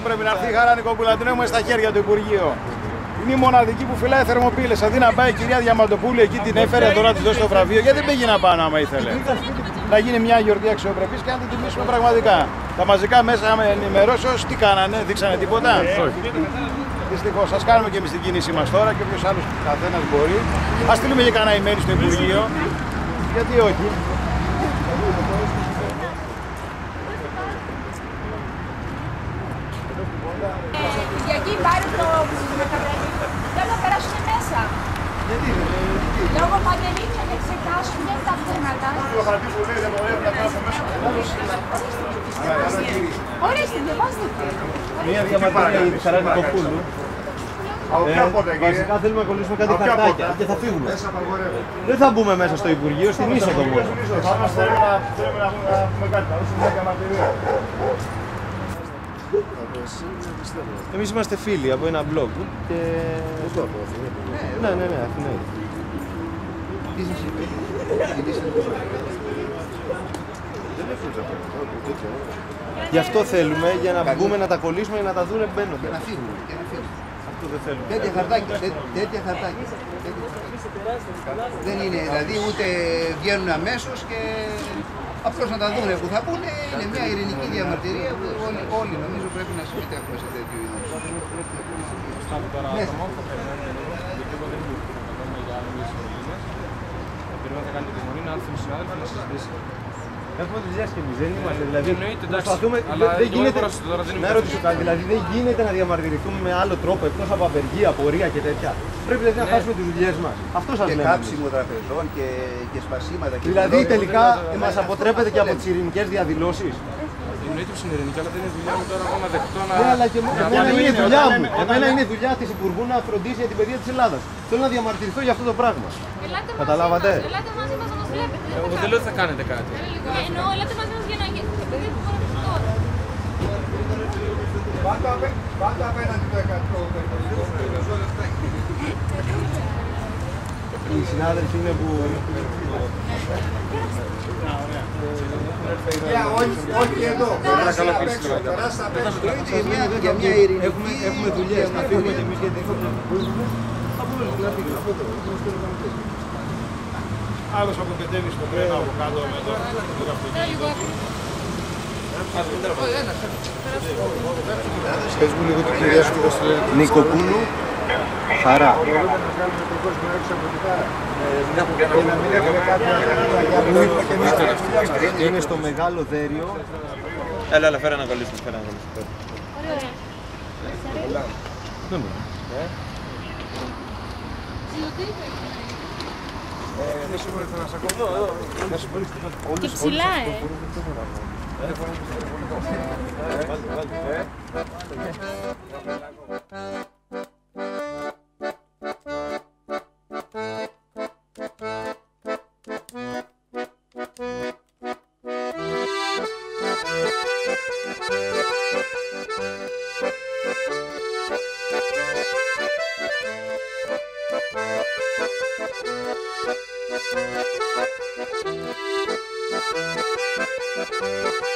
πρέπει να έρθει η Χαρά Νικοπούλου, να την έχουμε στα χέρια του Υπουργείου. Είναι η μοναδική που φυλάει θερμοπύλες. Αντί να πάει η κυρία Διαμαντοπούλου εκεί, την έφερε τώρα να της δώσει το βραβείο. Γιατί δεν πήγε να πάνω άμα ήθελε. Να γίνει μια γιορτή αξιοπρεπής και να την τιμήσουμε πραγματικά. Τα μαζικά μέσα ενημερώσεως τι κάνανε, δείξανε τίποτα. Δυστυχώς, ας κάνουμε και εμείς την κίνησή μας τώρα και όποιος άλλος καθένας μπορεί. Ας στείλουμε και κανένα email στο Υπουργείο. Γιατί όχι. Κυριακή πάρει το μεταβρέπει. Θέλω να περάσουν μέσα. Γιατί Λόγω πανδημία να εξετάσουν και τα θέματα. Ορίστε, διαβάστε. Μία διαμαρτυρία η Χαρά Νικοπούλου. Βασικά θέλουμε να κολλήσουμε κάτι χαρτάκια και θα φύγουμε. Δεν θα μπούμε μέσα στο Υπουργείο, στην είσοδο μόνο. Θέλουμε να πούμε κάτι, να δώσουμε μια διαμαρτυρία. Εμείς είμαστε φίλοι από ένα blog και... Ναι, Αθηναίοι. Γι' αυτό θέλουμε, για να μπούμε να τα κολλήσουμε και να τα δούνε μπαίνοντα. Να φύγουμε. Αυτό δεν θέλουμε. Τέτοια χαρτάκια. Δεν είναι, δηλαδή ούτε βγαίνουν αμέσως και απλώς να τα δούνε που θα πούνε. Είναι μια ειρηνική διαμαρτυρία που όλοι νομίζω πρέπει να συμμετέχουμε σε τέτοιου είδους. Έχουμε δουλειές και εμείς, δεν είμαστε. Δηλαδή, προσπαθούμε. Δεν γίνεται. Να ρωτήσω κάτι, δηλαδή δεν γίνεται να διαμαρτυρηθούμε με άλλο τρόπο εκτός από απεργία, πορεία και τέτοια. Πρέπει δηλαδή να χάσουμε τις δουλειές μας. Αυτό σας Και λέμε. κάψιμο τραπεζών και σπασίματα. Δηλαδή τελικά μας αποτρέπεται και από τις ειρηνικές διαδηλώσεις. Εννοείται πως είναι ειρηνική, αλλά δεν είναι δουλειά μου τώρα εγώ να δεχτώ να. Ναι, αλλά και εμένα είναι δουλειά μου. Εμένα είναι δουλειά της Υπουργού να φροντίσει για την παιδεία της Ελλάδας. Θέλω να διαμαρτυρηθώ για αυτό το πράγμα. Καταλάβατε. Ελάτε μαζί μας να μας βλέπετε. Εγώ δεν λέω ότι θα κάνετε κάτι. Εννοώ, ελάτε μαζί μας για να γίνει. Πάντα απέναντι το 100. Οι συνάδελφοι είναι που... Όχι εδώ. Για μια ειρηνική. Έχουμε δουλειές, να φύγουμε κι εμείς γιατί... Άλλος αποκεντεύει στο τρένο από κάτω με το Πες μου λίγο την κυρία σου, πώς λένε. Νικοπούλου, Χαρά. Είναι στο μεγάλο δέριο. Έλα, φέρα να κολλήσουμε. Και ψηλά, Thank you.